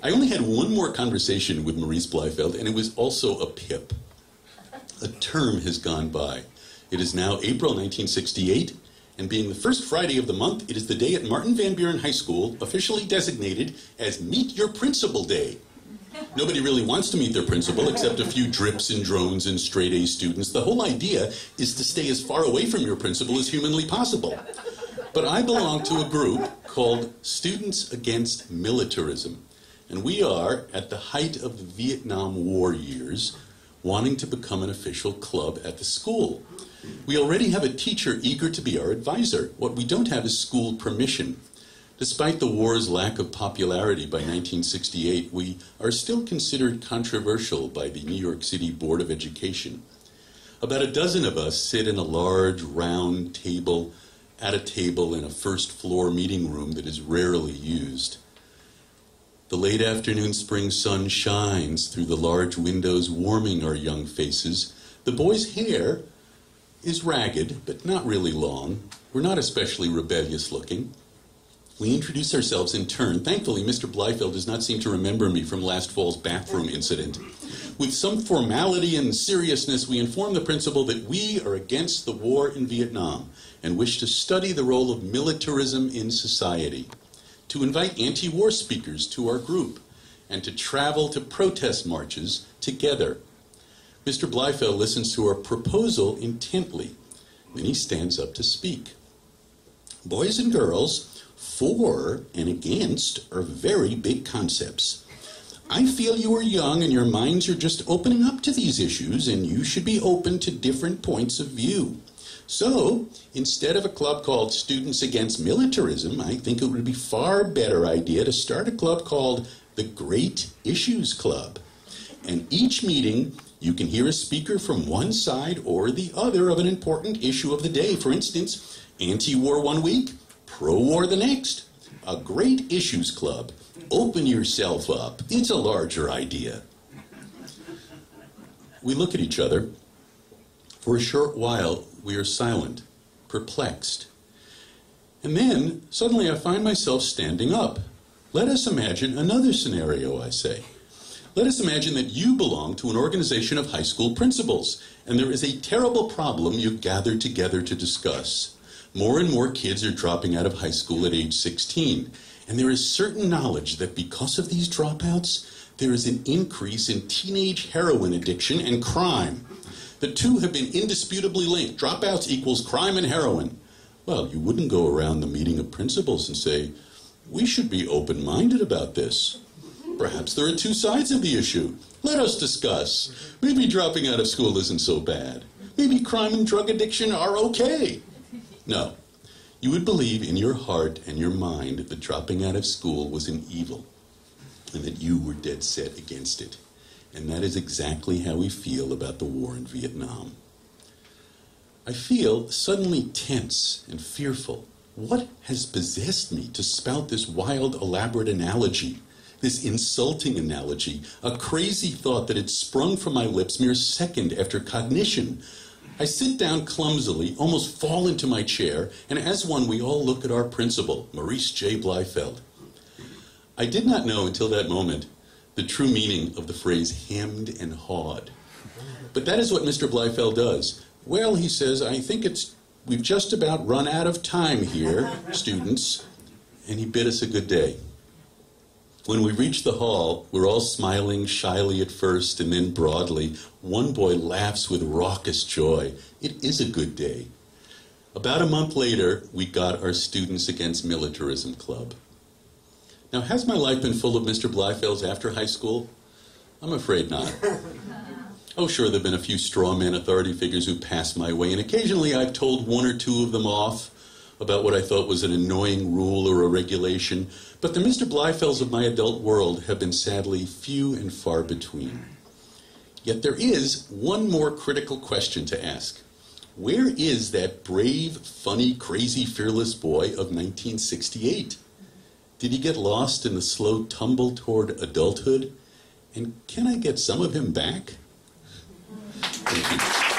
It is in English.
I only had one more conversation with Maurice Bleifeld, and it was also a pip. A term has gone by. It is now April 1968, and being the first Friday of the month, it is the day at Martin Van Buren High School officially designated as Meet Your Principal Day. Nobody really wants to meet their principal except a few drips and drones and straight-A students. The whole idea is to stay as far away from your principal as humanly possible. But I belong to a group called Students Against Militarism. And we are, at the height of the Vietnam War years, wanting to become an official club at the school. We already have a teacher eager to be our advisor. What we don't have is school permission. Despite the war's lack of popularity by 1968, we are still considered controversial by the New York City Board of Education. About a dozen of us sit in a large, round table, at a table in a first-floor meeting room that is rarely used. The late afternoon spring sun shines through the large windows, warming our young faces. The boys' hair is ragged, but not really long. We're not especially rebellious looking. We introduce ourselves in turn. Thankfully, Mr. Bleifeld does not seem to remember me from last fall's bathroom incident. With some formality and seriousness, we inform the principal that we are against the war in Vietnam and wish to study the role of militarism in society, to invite anti-war speakers to our group, and to travel to protest marches together. Mr. Bleifeld listens to our proposal intently. Then he stands up to speak. Boys and girls, for and against are very big concepts. I feel you are young and your minds are just opening up to these issues, and you should be open to different points of view. So, instead of a club called Students Against Militarism, I think it would be a far better idea to start a club called the Great Issues Club. And each meeting, you can hear a speaker from one side or the other of an important issue of the day. For instance, anti-war one week, pro-war the next. A Great Issues Club. Open yourself up. It's a larger idea. We look at each other. For a short while, we are silent, perplexed. And then, suddenly I find myself standing up. Let us imagine another scenario, I say. Let us imagine that you belong to an organization of high school principals, and there is a terrible problem you gathered together to discuss. More and more kids are dropping out of high school at age 16, and there is certain knowledge that because of these dropouts, there is an increase in teenage heroin addiction and crime. The two have been indisputably linked. Dropouts equals crime and heroin. Well, you wouldn't go around the meeting of principals and say, we should be open-minded about this. Perhaps there are two sides of the issue. Let us discuss. Maybe dropping out of school isn't so bad. Maybe crime and drug addiction are okay. No. You would believe in your heart and your mind that dropping out of school was an evil and that you were dead set against it. And that is exactly how we feel about the war in Vietnam. I feel suddenly tense and fearful. What has possessed me to spout this wild, elaborate analogy, this insulting analogy, a crazy thought that had sprung from my lips mere second after cognition? I sit down clumsily, almost fall into my chair, and as one we all look at our principal, Maurice J. Bleifeld. I did not know until that moment the true meaning of the phrase hemmed and hawed. But that is what Mr. Bleifeld does. Well, he says, I think we've just about run out of time here, students. And he bid us a good day. When we reach the hall, we're all smiling shyly at first and then broadly. One boy laughs with raucous joy. It is a good day. About a month later, we got our Students Against Militarism Club. Now, has my life been full of Mr. Bleifelds after high school? I'm afraid not. Oh, sure, there have been a few straw man authority figures who passed my way, and occasionally I've told one or two of them off about what I thought was an annoying rule or a regulation, but the Mr. Bleifelds of my adult world have been sadly few and far between. Yet there is one more critical question to ask. Where is that brave, funny, crazy, fearless boy of 1968? Did he get lost in the slow tumble toward adulthood? And can I get some of him back? Thank you.